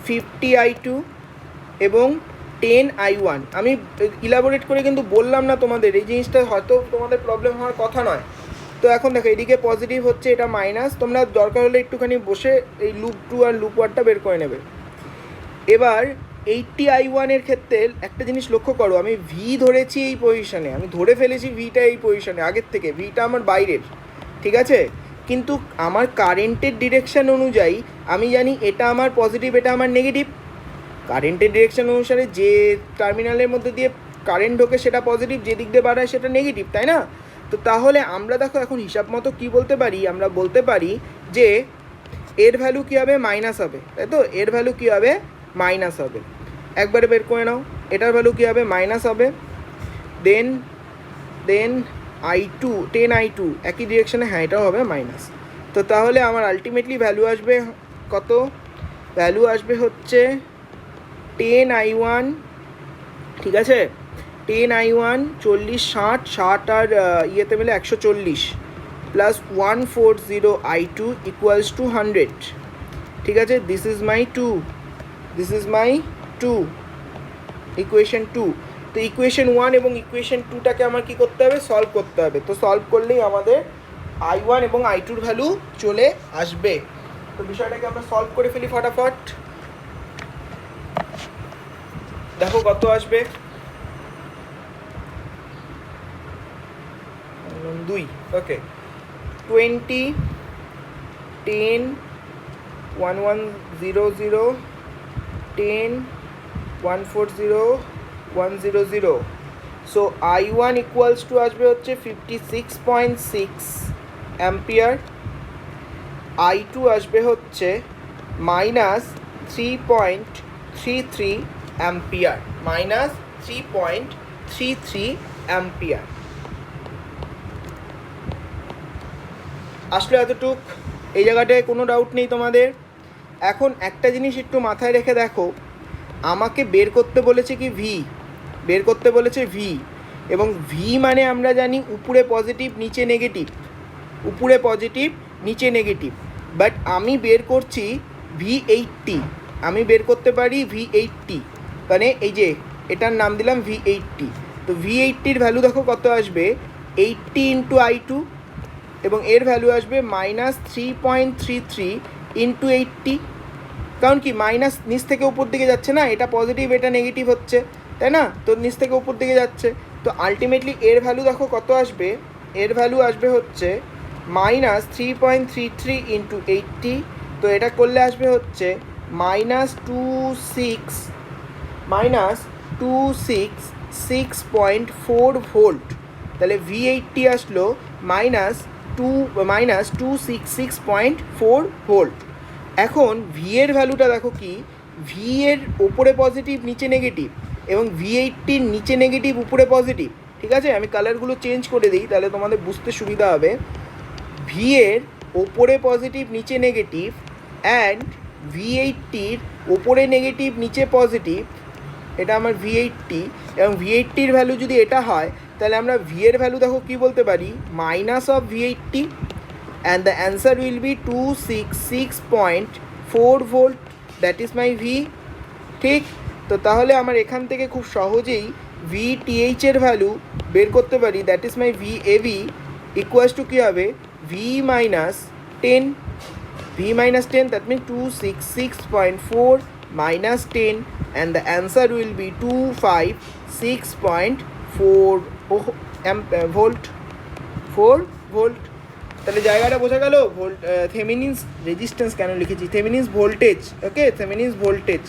50i2 এবং 10i1। আমি ইলাবোরেট করে কিন্তু বললাম না তোমাদের, এই জিনিসটা হয়তো তোমাদের প্রবলেম হওয়ার কথা নয়। তো এখন দেখো এদিকে পজিটিভ হচ্ছে, এটা মাইনাস, তোমরা দরকার হলে একটুখানি বসে এই লুপ 2 আর লুপ 1টা বের করে নেবে। এবার 80i1 এর ক্ষেত্রে একটা জিনিস লক্ষ্য করো, আমি ভি ধরেছি এই পজিশনে, আমি ধরে ফেলেছি ভিটা এই পজিশনে আগের থেকে, ভিটা আমার বাইরের, ঠিক আছে, কিন্তু আমার কারেন্টের ডিরেকশান অনুযায়ী আমি জানি এটা আমার পজিটিভ, এটা আমার নেগেটিভ। কারেন্টের ডিরেকশান অনুসারে যে টার্মিনালের মধ্যে দিয়ে কারেন্ট ঢোকে সেটা পজিটিভ, যে দিক দিয়ে বাড়ায় সেটা নেগেটিভ, তাই না? তো তাহলে আমরা দেখো এখন হিসাব মতো কী বলতে পারি, আমরা বলতে পারি যে এর ভ্যালু কী হবে, মাইনাস হবে, তাই তো? এর ভ্যালু কী হবে, মাইনাস হবে। একবারে বের করে নাও, এটার ভ্যালু কী হবে, মাইনাস হবে। দেন i2 10i2 একই ডিরেকশানে, হ্যাঁ এটাও হবে মাইনাস। তো তাহলে আমার আলটিমেটলি ভ্যালু আসবে কত, ভ্যালু আসবে হচ্ছে 10i1, ঠিক আছে, 10i1 40 60 আর ইয়েতে মিলে 140 প্লাস 140i2 ইকুয়ালস টু 100, ঠিক আছে। This is my 2 equation 2। তো ইকুয়েশন 1 এবং ইকুয়েশন 2টাকে আমার কী করতে হবে, সলভ করতে হবে। তো সলভ করলেই আমাদের i1 এবং i2-র ভ্যালু চলে আসবে। তো বিষয়টাকে আমরা সলভ করে ফেলি ফটাফট। দেখো কত আসবে, 2, ওকে, 20 10 1100 10 140 100। সো i1 ইকুয়ালস টু আসবে হচ্ছে 56.6 অ্যাম্পিয়ার, i2 আসবে হচ্ছে মাইনাস 3.33 অ্যাম্পিয়ার, মাইনাস 3.33 অ্যাম্পিয়ার আসলে এতটুক। এই জায়গাটায় কোনো ডাউট নেই তোমাদের। এখন একটা জিনিস একটু মাথায় রেখে দেখো, আমাকে বের করতে বলেছে কি ভি, বের করতে বলেছে ভি, এবং ভি মানে আমরা জানি উপরে পজিটিভ নিচে নেগেটিভ, উপরে পজিটিভ নিচে নেগেটিভ, বাট আমি বের করছি V80, আমি বের করতে পারি V80, মানে এই যে এটার নাম দিলাম V80। তো V80-র ভ্যালু দেখো কত আসবে, 80 ইন্টু i2, এবং এর ভ্যালু আসবে মাইনাস 3.33 ইন্টু 80, কারণ কি মাইনাস নিচ থেকে উপর দিকে যাচ্ছে না, এটা পজিটিভ এটা নেগেটিভ হচ্ছে, তাই না? তো নিচ থেকে উপর দিকে যাচ্ছে, তো আলটিমেটলি এর ভ্যালু দেখো কত আসবে, এর ভ্যালু আসবে হচ্ছে মাইনাস 3.33 ইন্টু 80। তো এটা করলে আসবে হচ্ছে মাইনাস 266.4 ভোল্ট। তাহলে V80 আসলো মাইনাস 266.4 ভোল্ট। এখন ভি এর ভ্যালুটা দেখো কি, ভি এর ওপরে পজিটিভ নিচে নেগেটিভ, এবং V80-র নিচে নেগেটিভ উপরে পজিটিভ, ঠিক আছে। আমি কালারগুলো চেঞ্জ করে দিই তাহলে তোমাদের বুঝতে সুবিধা হবে। ভি এর ওপরে পজিটিভ নিচে নেগেটিভ অ্যান্ড V80-র ওপরে নেগেটিভ নিচে পজিটিভ, এটা আমার V80, এবং V80-র ভ্যালু যদি এটা হয় তাহলে আমরা ভি এর ভ্যালু দেখো কী বলতে পারি, minus of V80, and the answer will be 266.4 volt, that is my V, ঠিক। তো তাহলে আমার এখান থেকে খুব সহজেই VTH এর ভ্যালু বের করতে পারি, that is my VAV equals to কী হবে, V minus 10, that means 266.4 minus 10, and the answer will be 256.4 volt, 4 volt। তাহলে জায়গাটা বোঝা গেল। থেভেনিনস রেজিস্ট্যান্স কেন লিখেছি, থেভেনিনস ভোল্টেজ, ওকে, থেভেনিনস ভোল্টেজ,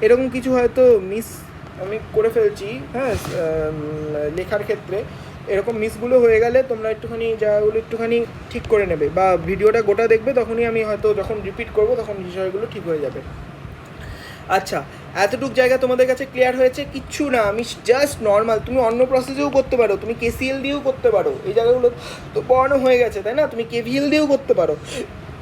এরকম কিছু হয়তো মিস আমি করে ফেলছি, হ্যাঁ, লেখার ক্ষেত্রে। এরকম মিসগুলো হয়ে গেলে তোমরা একটুখানি জায়গাগুলো একটুখানি ঠিক করে নেবে, বা ভিডিওটা গোটা দেখবে, তখনই আমি হয়তো যখন রিপিট করব তখন বিষয়গুলো ঠিক হয়ে যাবে। আচ্ছা, এতটুক জায়গা তোমাদের কাছে ক্লিয়ার হয়েছে? কিচ্ছু না, আমি জাস্ট নর্মাল, তুমি অন্য প্রসেসেও করতে পারো, তুমি কেসিএল দিয়েও করতে পারো, এই জায়গাগুলো তো পড়ানো হয়ে গেছে তাই না, তুমি কেভিএল দিয়েও করতে পারো।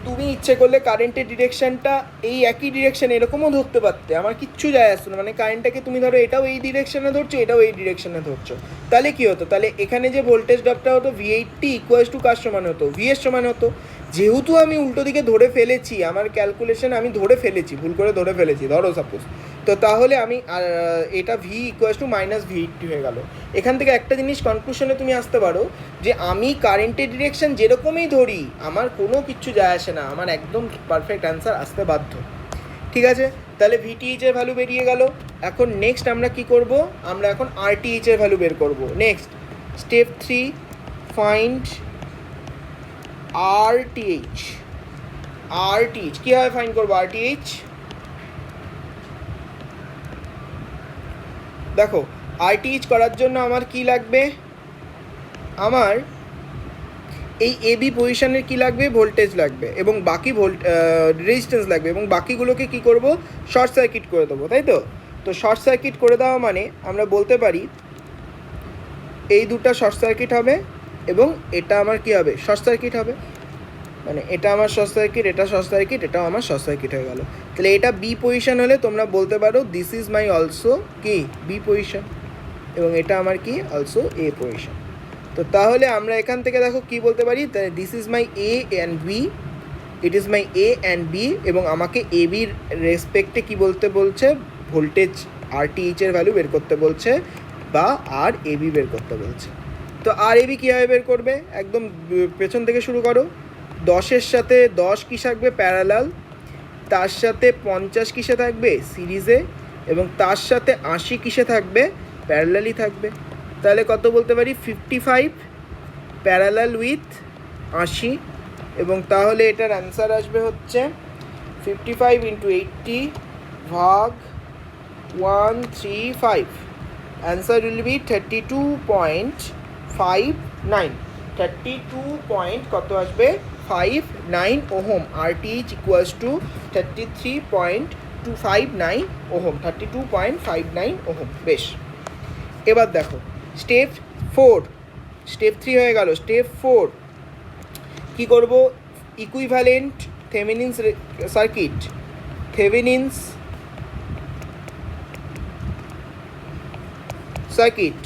তুমি ইচ্ছে করলে কারেন্টের ডিরেকশানটা এই একই ডিরেকশানে এরকমও ধরতে পারতে, আমার কিচ্ছু যায় আসতো না, মানে কারেন্টটাকে তুমি ধরো এটাও এই ডিরেকশানে ধরছো, এটাও এই ডিরেকশানে ধরছো, তাহলে কী হতো, তাহলে এখানে যে ভোল্টেজ ড্রপটা হতো V80 ইকুয়ালস টু কার সমান হতো, V এর সমান হতো। যেহেতু আমি উল্টো দিকে ধরে ফেলেছি, আমার ক্যালকুলেশন আমি ধরে ফেলেছি, ভুল করে ধরে ফেলেছি ধরো সাপোজ, তো তাহলে আমি এটা V equals to minus V80 হয়ে গেল। এখান থেকে একটা জিনিস কনক্লুশনে তুমি আসতে পারো যে আমি কারেন্টের ডিরেকশন যেরকমই ধরি আমার কোনো কিচ্ছু যায় আসে না, আমার একদম পারফেক্ট অ্যান্সার আসতে বাধ্য। ঠিক আছে, তাহলে VTH এর ভ্যালু বেরিয়ে গেল। এখন নেক্সট আমরা কি করব, আমরা এখন RTH এর ভ্যালু বের করব। Next step 3, find RTH। RTH কীভাবে ফাইন্ড করবো RTH? দেখো RTH করার জন্য আমার কি লাগবে, আমার এই AB পজিশনের কি লাগবে, ভোল্টেজ লাগবে, এবং বাকি রেজিস্ট্যান্স লাগবে, এবং বাকিগুলোকে কি করব, শর্ট সার্কিট করে দেবো, তাই তো? তো শর্ট সার্কিট করে দেওয়া মানে আমরা বলতে পারি এই দুটো শর্ট সার্কিট হবে, এবং এটা আমার কি হবে, শর্ট সার্কিট হবে, মানে এটা আমার শর্ট সার্কিট, এটা শর্ট সার্কিট, এটাও আমার শর্ট সার্কিট হয়ে গেল। তাহলে এটা B পজিশন হলে তোমরা বলতে পারো দিস ইজ মাই অলসো কি B পজিশন, এবং এটা আমার কি অলসো A পজিশন। তো তাহলে আমরা এখান থেকে দেখো কি বলতে পারি, this is my A and B, it is my A and B, এবং আমাকে AB র রেসপেক্টে কি বলতে বলছে, ভোল্টেজ RTH এর ভ্যালু বের করতে বলছে, বা RAB বের করতে বলছে। তো RAB কীভাবে বের করবে, একদম পেছন থেকে শুরু করো। 10-এর সাথে 10 কিসে থাকবে, প্যারালাল, তার সাথে 50 কিসে থাকবে, সিরিজে, এবং তার সাথে 80 কিসে থাকবে, প্যারালালই থাকবে। তাহলে কত বলতে পারি, 55 প্যারালাল উইথ 80, এবং তাহলে এটার অ্যান্সার আসবে হচ্ছে 55 × 80 ভাগ 135, অ্যান্সার উইল বি 32.59, 32 কত আসবে, 59 ohm. RTH equals to 33.259 ohm, 32.59 ohm. বেশ, এবার দেখো স্টেপ 4, স্টেপ 3 হয়ে গেল। স্টেপ 4 কি করব, ইকুইভ্যালেন্ট থেভেনিনস সার্কিট, থেভেনিনস সার্কিট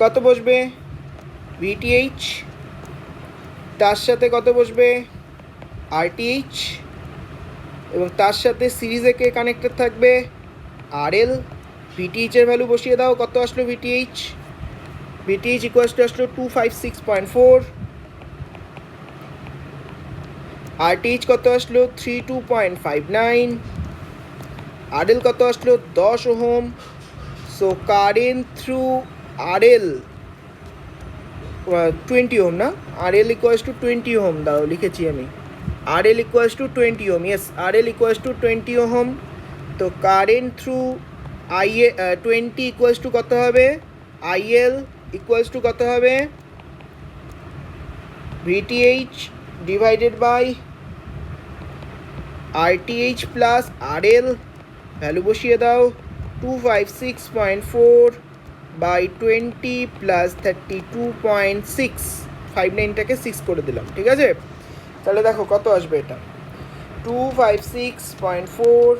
কত বসবে, VTH, তার সাথে কত বসবে, RTH, এবং তার সাথে সিরিজে কে কানেক্টেড থাকবে, RL। VTH এর ভ্যালু বসিয়ে দাও, কত আসলো VTH, VTH ইকুয়ালস টু আসলো 256.4, RTH কত আসলো 32.59, RL কত আসলো 10 ohm. So current through RL 20 ohm না, RL ইকুয়ালস টু 20 ওহম, দাঁড়াও লিখেছি আমি, RL equals to 20 ohm, yes RL equals to 20 ohm. তো কারেন্ট থ্রু 20 ইকুয়ালস টু কত হবে, IL ইকুয়ালস টু কত হবে, VTH divided by RTH plus RL, value বসিয়ে দাও, 256.4 বাই 20 প্লাস 32.6, 59টাকে 6 করে দিলাম, ঠিক আছে? তাহলে দেখো কত আসবে, এটা 256.4,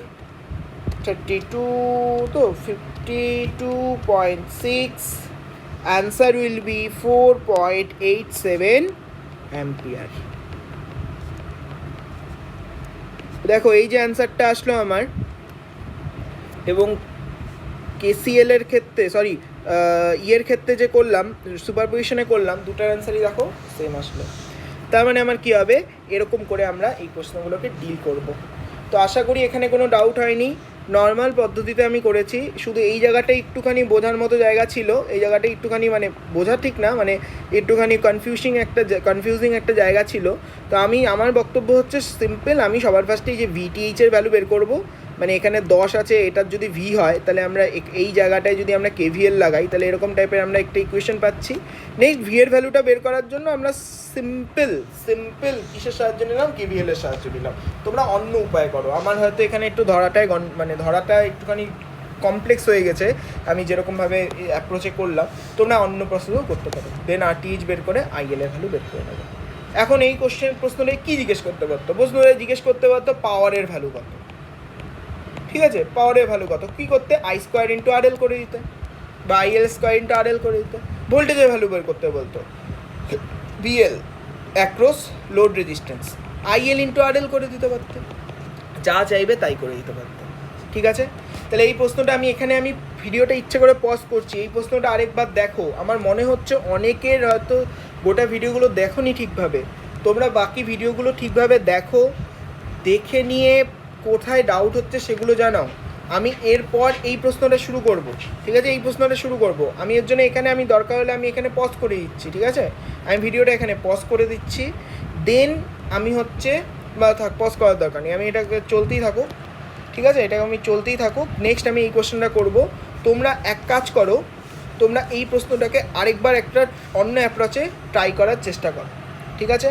32, তো 52.6, অ্যান্সার উইল বি 4.87 অ্যাম্পিয়ার। দেখো এই যে অ্যান্সারটা আসলো আমার, এবং KCL এর ক্ষেত্রে, সরি ইয়ের ক্ষেত্রে যে করলাম, সুপারপজিশনে করলাম, দুটার অ্যান্সারই দেখো সেম আসলো। তার মানে আমার কী হবে, এরকম করে আমরা এই প্রশ্নগুলোকে ডিল করব। তো আশা করি এখানে কোনো ডাউট হয়নি, নর্মাল পদ্ধতিতে আমি করেছি, শুধু এই জায়গাটা একটুখানি বোঝার মতো জায়গা ছিল, এই জায়গাটা একটুখানি মানে বোঝা ঠিক না, মানে একটুখানি কনফিউজিং একটা জায়গা ছিল। তো আমার বক্তব্য হচ্ছে সিম্পল, আমি সবার ফার্স্টে যে VTH এর ভ্যালু বের করব, মানে এখানে 10 আছে, এটার যদি ভি হয় তাহলে আমরা এই জায়গাটায় যদি আমরা কেভিএল লাগাই তাহলে এরকম টাইপের আমরা একটা ইকুয়েশন পাচ্ছি। নেক্সট ভি এর ভ্যালুটা বের করার জন্য আমরা সিম্পল কিসের সাহায্য নিলাম, কেভিএল এর সাহায্য নিলাম। তোমরা অন্য উপায় করো, আমার হয়তো এখানে একটু ধরাটা একটুখানি কমপ্লেক্স হয়ে গেছে, আমি যেরকমভাবে অ্যাপ্রোচে করলাম, তোমরা অন্য প্রসেসও করতে পারো। দেন আরটিএইচ বের করে আইএল এর ভ্যালু বের করে নেবে। এখন এই প্রশ্নটাই কী জিজ্ঞেস করতে পারতো, প্রশ্নটাই জিজ্ঞেস করতে পারতো পাওয়ারের ভ্যালু কত। ঠিক আছে, পাওয়ারের ভ্যালু কত, কী করতে, I square into R L করে দিতে, বা IL square into R L করে দিতে। ভোল্টেজের ভ্যালু বের করতে বলতো, VL across load resistance, IL into R L করে দিতে পারতে, যা চাইবে তাই করে দিতে পারতে। ঠিক আছে, তাহলে এই প্রশ্নটা আমি ভিডিওটা ইচ্ছে করে পজ করছি, এই প্রশ্নটা আরেকবার দেখো। আমার মনে হচ্ছে অনেকের হয়তো গোটা ভিডিওগুলো দেখোনি ঠিকভাবে, তোমরা বাকি ভিডিওগুলো ঠিকভাবে দেখো, দেখে নিয়ে কোথায় ডাউট হচ্ছে সেগুলো জানাও। আমি এরপর এই প্রশ্নটা শুরু করব, ঠিক আছে, এই প্রশ্নটা শুরু করব আমি। এর জন্য আমি দরকার হলে আমি এখানে পজ করে দিচ্ছি, ঠিক আছে, আমি ভিডিওটা এখানে পজ করে দিচ্ছি। দেন আমি পজ করার দরকার নেই, আমি এটাকে চলতেই থাকুক, ঠিক আছে, এটাকে আমি চলতেই থাকুক। নেক্সট আমি এই কোশ্চেনটা করব। তোমরা এক কাজ করো, তোমরা এই প্রশ্নটাকে আরেকবার একটা অন্য অ্যাপ্রোচে ট্রাই করার চেষ্টা করো, ঠিক আছে।